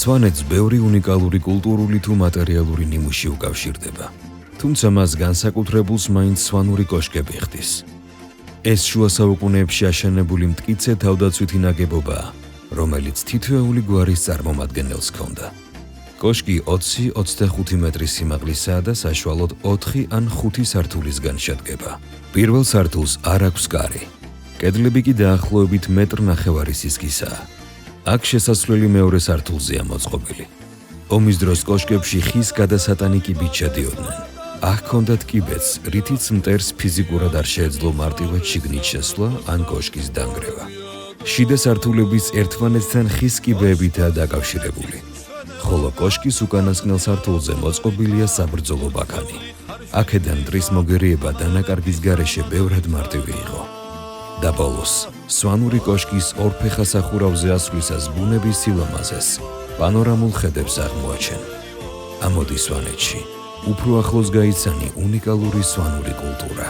სვანეთს ბევრი უნიკალური კულტურული თუ მატერიალური ნიმუში უკავშირდება, თუმცა მას განსაკუთრებულს მაინც სვანური კოშკები ხდის. ეს შუა საუკუნეებში აშენებული მტკიცე თავდაცვითი ნაგებობაა, რომელიც თითოეული გვარის წარმომადგენელს ჰქონდა. კოშკი 20-25 მეტრის სიმაღლისაა და საშუალოდ 4 ან 5 სართულისგან შედგება. პირველ სართულს არ აქვს კარი. კედლები კი დაახლოებით 1.5 მეტრის სისქისაა. აქ შესასვლელი მეორე სართულზეა მოწყობილი. ომის დროს კოშკებში ხის გადასატანი კიბით შედიოდნენ. აქ ჰქონდათ კიბეც, რითიც მტერს ფიზიკურად არ შეეძლო მარტივად შიგნით შესვლა ან კოშკის დანგრევა. შიდა სართულებიც ერთმანეთთან ხის კიბეებითაა დაკავშირებული. ხოლო კოშკის უკანასკნელ სართულზე მოწყობილია საბრძოლო ბაქანი. აქედან მტრის მოგერიება დანაკარგის გარეშე ბევრად მარტივი იყო. და ბოლოს, სვანური კოშკის ორფეხა სახურავზე ასვლისას ბუნების სილამაზეს პანორამულ ხედებს აღმოაჩენ. ამოდი სვანეთში, უფრო ახლოს გაიცანი უნიკალური სვანური კულტურა.